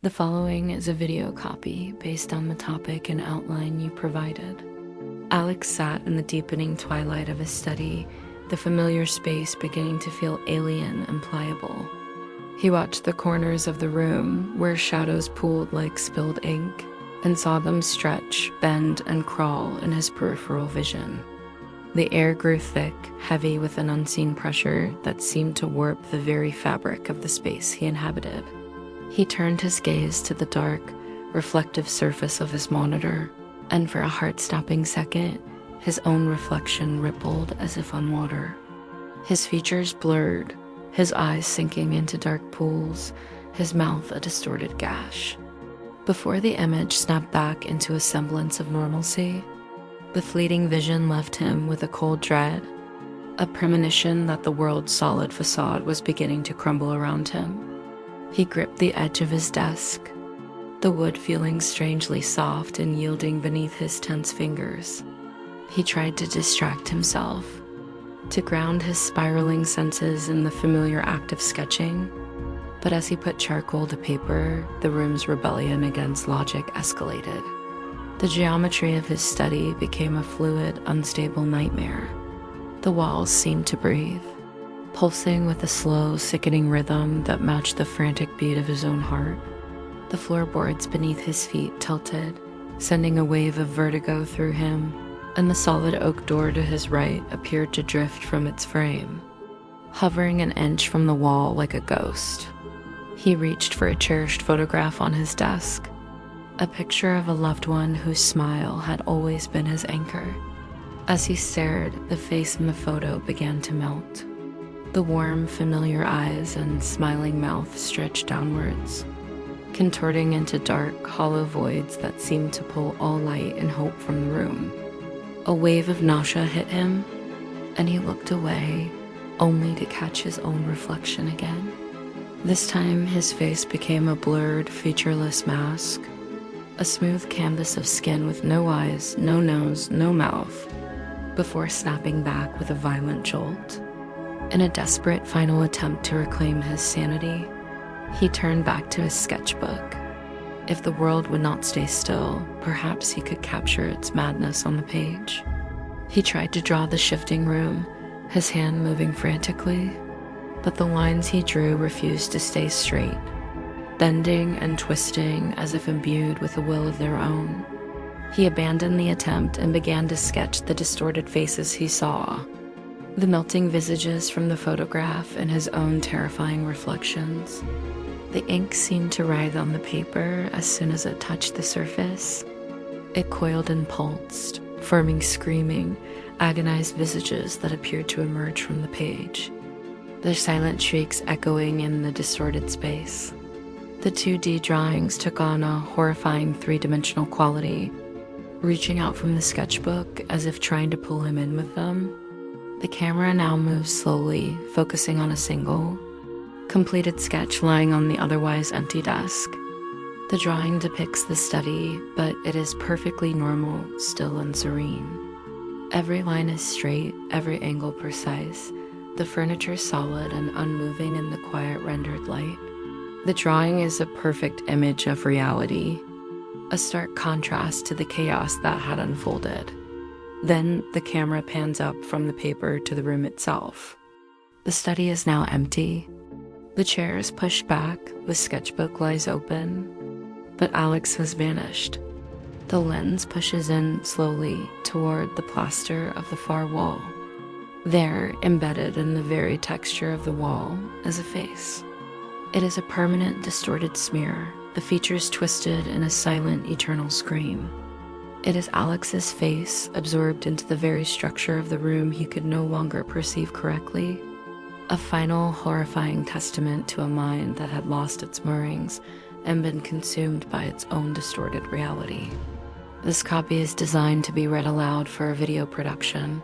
The following is a video copy based on the topic and outline you provided. Alex sat in the deepening twilight of his study, the familiar space beginning to feel alien and pliable. He watched the corners of the room where shadows pooled like spilled ink and saw them stretch, bend, and crawl in his peripheral vision. The air grew thick, heavy with an unseen pressure that seemed to warp the very fabric of the space he inhabited. He turned his gaze to the dark, reflective surface of his monitor, and for a heart-stopping second, his own reflection rippled as if on water. His features blurred, his eyes sinking into dark pools, his mouth a distorted gash. Before the image snapped back into a semblance of normalcy, the fleeting vision left him with a cold dread, a premonition that the world's solid facade was beginning to crumble around him. He gripped the edge of his desk, the wood feeling strangely soft and yielding beneath his tense fingers. He tried to distract himself, to ground his spiraling senses in the familiar act of sketching, but as he put charcoal to paper, the room's rebellion against logic escalated. The geometry of his study became a fluid, unstable nightmare. The walls seemed to breathe, pulsing with a slow, sickening rhythm that matched the frantic beat of his own heart. The floorboards beneath his feet tilted, sending a wave of vertigo through him, and the solid oak door to his right appeared to drift from its frame, hovering an inch from the wall like a ghost. He reached for a cherished photograph on his desk, a picture of a loved one whose smile had always been his anchor. As he stared, the face in the photo began to melt. The warm, familiar eyes and smiling mouth stretched downwards, contorting into dark, hollow voids that seemed to pull all light and hope from the room. A wave of nausea hit him, and he looked away, only to catch his own reflection again. This time, his face became a blurred, featureless mask, a smooth canvas of skin with no eyes, no nose, no mouth, before snapping back with a violent jolt. In a desperate final attempt to reclaim his sanity, he turned back to his sketchbook. If the world would not stay still, perhaps he could capture its madness on the page. He tried to draw the shifting room, his hand moving frantically, but the lines he drew refused to stay straight, bending and twisting as if imbued with a will of their own. He abandoned the attempt and began to sketch the distorted faces he saw, the melting visages from the photograph and his own terrifying reflections. The ink seemed to writhe on the paper as soon as it touched the surface. It coiled and pulsed, forming screaming, agonized visages that appeared to emerge from the page, their silent shrieks echoing in the distorted space. The 2D drawings took on a horrifying three-dimensional quality, reaching out from the sketchbook as if trying to pull him in with them. The camera now moves slowly, focusing on a single, completed sketch lying on the otherwise empty desk. The drawing depicts the study, but it is perfectly normal, still and serene. Every line is straight, every angle precise, the furniture solid and unmoving in the quiet rendered light. The drawing is a perfect image of reality, a stark contrast to the chaos that had unfolded. Then the camera pans up from the paper to the room itself. The study is now empty. The chair is pushed back, the sketchbook lies open, but Alex has vanished. The lens pushes in slowly toward the plaster of the far wall. There, embedded in the very texture of the wall, is a face. It is a permanent, distorted smear, the features twisted in a silent, eternal scream. It is Alex's face, absorbed into the very structure of the room he could no longer perceive correctly. A final, horrifying testament to a mind that had lost its moorings and been consumed by its own distorted reality. This copy is designed to be read aloud for a video production.